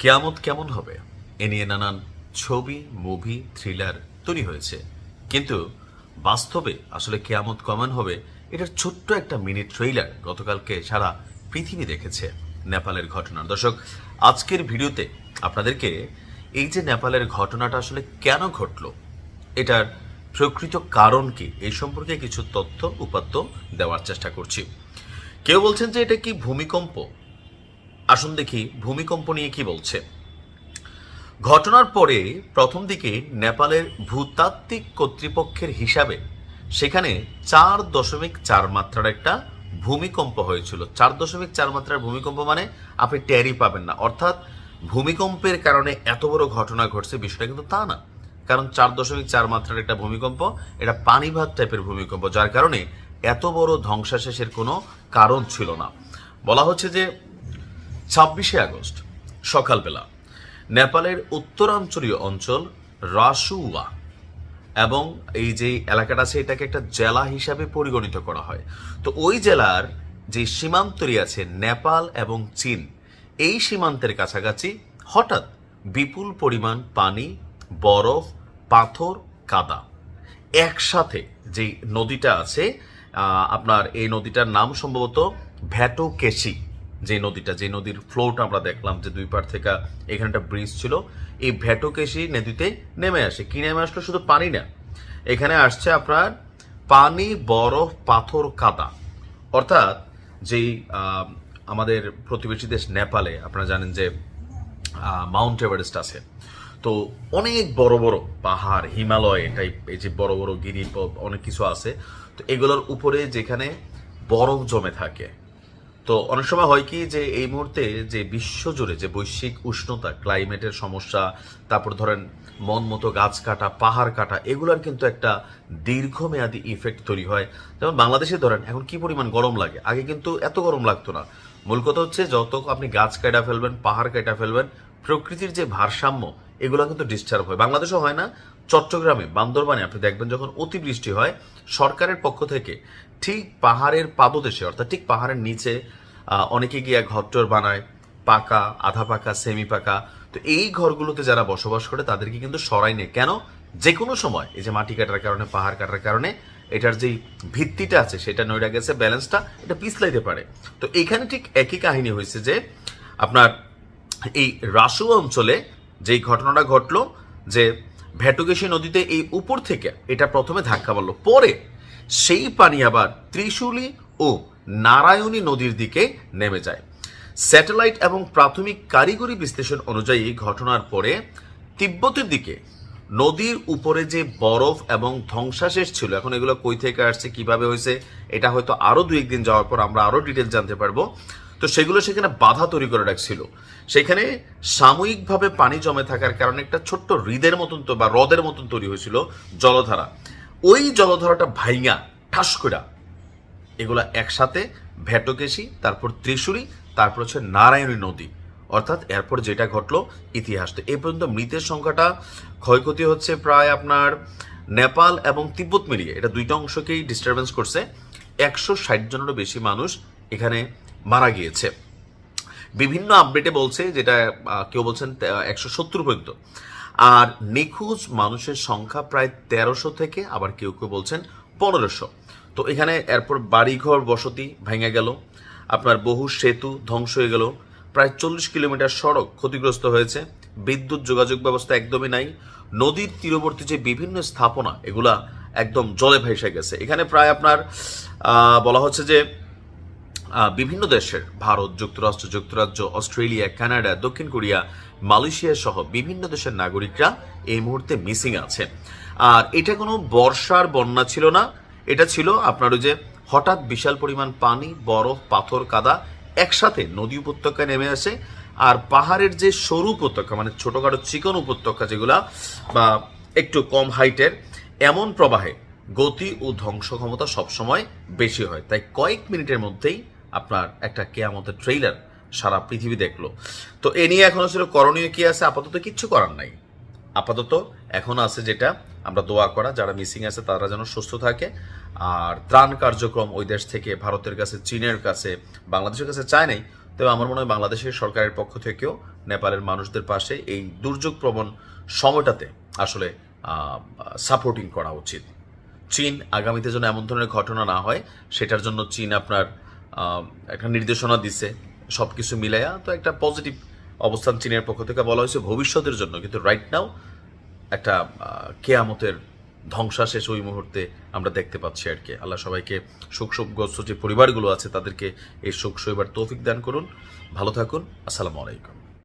কিয়ামত কেমন হবে এ নিয়ে নানান ছবি, মুভি, থ্রিলার তৈরি হয়েছে, কিন্তু বাস্তবে আসলে কিয়ামত কেমন হবে এটার ছোট্ট একটা মিনি ট্রেইলার গতকালকে সারা পৃথিবী দেখেছে নেপালের ঘটনা। দর্শক, আজকের ভিডিওতে আপনাদেরকে এই যে নেপালের ঘটনাটা আসলে কেন ঘটলো, এটার প্রকৃত কারণ কি, এই সম্পর্কে কিছু তথ্য উপাত্ত দেওয়ার চেষ্টা করছি। কেউ বলছেন যে এটা কি ভূমিকম্প। আসুন দেখি ভূমিকম্প নিয়ে কি বলছে। ঘটনার পরে প্রথম দিকে নেপালের ভূতাত্ত্বিক কর্তৃপক্ষের হিসাবে সেখানে 4.4 মাত্রার একটা ভূমিকম্প হয়েছিল। 4.4 মাত্রার ভূমিকম্প মানে আপনি টেরই পাবেন না, অর্থাৎ ভূমিকম্পের কারণে এত বড় ঘটনা ঘটছে বিষয়টা কিন্তু তা না। কারণ 4.4 মাত্রার একটা ভূমিকম্প, এটা পানিভাত টাইপের ভূমিকম্প, যার কারণে এত বড় ধ্বংসাশেষের কোনো কারণ ছিল না। বলা হচ্ছে যে 26শে আগস্ট সকালবেলা নেপালের উত্তরাঞ্চলীয় অঞ্চল রাসুয়া এবং এই যে এলাকাটা আছে এটাকে একটা জেলা হিসাবে পরিগণিত করা হয়। তো ওই জেলার যে সীমান্তরি আছে নেপাল এবং চীন, এই সীমান্তের কাছাকাছি হঠাৎ বিপুল পরিমাণ পানি, বরফ, পাথর, কাদা একসাথে যে নদীটা আছে, আপনার এই নদীটার নাম সম্ভবত ভ্যাটোকেশি। যে নদীর ফ্লোটা আমরা দেখলাম যে দুই পার থেকে এখানে একটা ব্রিজ ছিল, এই ভ্যাটোকেশি নদীতে নেমে আসে। কি নেমে আসলো? শুধু পানি না, এখানে আসছে আপনার পানি, বরফ, পাথর, কাদা। অর্থাৎ যেই আমাদের প্রতিবেশী দেশ নেপালে আপনারা জানেন যে মাউন্ট এভারেস্ট আছে, তো অনেক বড় বড় পাহাড়, হিমালয় টাইপ, এই যে বড় বড় গিরি অনেক কিছু আছে। তো এগুলোর উপরে যেখানে বরফ জমে থাকে, তো অনেক সময় হয় কি যে এই মুহূর্তে যে বিশ্বজুড়ে যে বৈশ্বিক উষ্ণতা, ক্লাইমেটের সমস্যা, তারপর ধরেন মন মতো গাছ কাটা, পাহাড় কাটা, এগুলোর কিন্তু একটা দীর্ঘমেয়াদী ইফেক্ট তৈরি হয়। যেমন বাংলাদেশে ধরেন এখন কি পরিমাণ গরম লাগে, আগে কিন্তু এত গরম লাগতো না। মূল কথা হচ্ছে যত আপনি গাছ কাটা ফেলবেন, পাহাড় কাটা ফেলবেন, প্রকৃতির যে ভারসাম্য এগুলো কিন্তু ডিস্টার্ব হয়। বাংলাদেশও হয় না, চট্টগ্রামে, বান্দরবানে আপনি দেখবেন যখন অতিবৃষ্টি হয় সরকারের পক্ষ থেকে ঠিক পাহাড়ের পাদদেশে, অর্থাৎ ঠিক পাহাড়ের নিচে অনেকে গিয়ে ঘরটর বানায়, পাকা, আধা পাকা, সেমি পাকা। তো এই ঘরগুলোতে যারা বসবাস করে তাদেরকে কিন্তু সরাই নেই। কেন? যে কোনো সময় এই যে মাটি কাটার কারণে, পাহাড় কাটার কারণে এটার যেই ভিত্তিটা আছে সেটা নইরা গেছে, ব্যালেন্সটা এটা পিছলাইতে পারে। তো এইখানে ঠিক একই কাহিনী হয়েছে যে আপনার এই রাসু অঞ্চলে যেই ঘটনাটা ঘটলো যে ভ্যাটোকেশি নদীতে এই উপর থেকে এটা প্রথমে ধাক্কা মারলো, পরে সেই পানি আবার ত্রিশূলী ও নারায়ণী নদীর দিকে নেমে যায়। স্যাটেলাইট এবং প্রাথমিক কারিগরি বিশ্লেষণ অনুযায়ী ঘটনার পরে তিব্বতের দিকে নদীর উপরে যে বরফ এবং ধ্বংসাশেষ ছিল, এখন এগুলো কই থেকে আসছে, কিভাবে হয়েছে, এটা হয়তো আরো 2-1 দিন যাওয়ার পর আমরা আরো ডিটেল জানতে পারবো। তো সেগুলো সেখানে বাধা তৈরি করে রাখছিল। সেখানে সাময়িকভাবে পানি জমে থাকার কারণে একটা ছোট্ট হ্রদের মতন তো বা হ্রদের মতন তৈরি হয়েছিল জলধারা। ওই জলধারাটা ভাইঙা ঠাস করে এগুলা একসাথে ভ্যাটোকেশি, তারপর ত্রিশূলী, তারপর হচ্ছে নারায়ণী নদী, অর্থাৎ এরপর যেটা ঘটলো ইতিহাস। তো এই পর্যন্ত মৃতের সংখ্যাটা, ক্ষয়ক্ষতি হচ্ছে প্রায় আপনার নেপাল এবং তিব্বত মিলিয়ে, এটা দুইটা অংশকেই ডিস্টারবেন্স করছে, 160 জনেরও বেশি মানুষ এখানে মারা গিয়েছে। বিভিন্ন আপডেটে বলছে, যেটা কেউ বলছেন 170 পর্যন্ত। আর নিখোঁজ মানুষের সংখ্যা প্রায় 1300 থেকে আবার কেউ কেউ বলছেন 1500। তো এখানে এরপর বাড়িঘর, বসতি ভেঙে গেল, আপনার বহু সেতু ধ্বংস হয়ে গেল, প্রায় 40 কিলোমিটার সড়ক ক্ষতিগ্রস্ত হয়েছে, বিদ্যুৎ যোগাযোগ ব্যবস্থা একদমই নাই, নদীর তীরবর্তী যে বিভিন্ন স্থাপনা এগুলা একদম জলে ভেসে গেছে। এখানে প্রায় আপনার বলা হচ্ছে যে বিভিন্ন দেশের, ভারত, যুক্তরাজ্য, অস্ট্রেলিয়া, কানাডা, দক্ষিণ কোরিয়া, মালয়েশিয়া সহ বিভিন্ন দেশের নাগরিকরা এই মুহূর্তে মিসিং আছে। আর এটা কোনো বর্ষার বন্যা ছিল না, এটা ছিল আপনার ওই যে হঠাৎ বিশাল পরিমাণ পানি, বরফ, পাথর, কাদা একসাথে নদী উপত্যকায় নেমে আসে। আর পাহাড়ের যে সরু উপত্যকা, মানে ছোটখাটো চিকন উপত্যকা যেগুলা বা একটু কম হাইটের, এমন প্রবাহে গতি ও ধ্বংস ক্ষমতা সবসময় বেশি হয়। তাই কয়েক মিনিটের মধ্যেই আপনার একটা কেয়ামতের ট্রেইলার সারা পৃথিবী দেখলো। তো এ নিয়ে এখন আসলে করণীয় কি আছে? আপাতত কিচ্ছু করার নাই। আপাতত এখন আছে যেটা, আমরা দোয়া করা, যারা মিসিং আছে তারা যেন সুস্থ থাকে। আর ত্রাণ কার্যক্রম ওই দেশ থেকে ভারতের কাছে, চীনের কাছে, বাংলাদেশের কাছে চায় নাই, তবে আমার মনে হয় বাংলাদেশের সরকারের পক্ষ থেকেও নেপালের মানুষদের পাশে এই দুর্যোগ প্রবণ সময়টাতে আসলে সাপোর্টিং করা উচিত। চীন আগামীতে যেন এমন ধরনের ঘটনা না হয় সেটার জন্য চীন আপনার একটা নির্দেশনা দিচ্ছে, সব কিছু মিলাইয়া তো একটা পজিটিভ অবস্থান চীনের পক্ষ থেকে বলা হয়েছে ভবিষ্যতের জন্য। কিন্তু রাইট নাও একটা কেয়ামতের ধ্বংসাশেষ ওই মুহূর্তে আমরা দেখতে পাচ্ছি আর কি। আল্লাহ সবাইকে শোকগ্রস্ত যে পরিবারগুলো আছে তাদেরকে এই শোক সইবার তৌফিক দান করুন। ভালো থাকুন। আসসালামু আলাইকুম।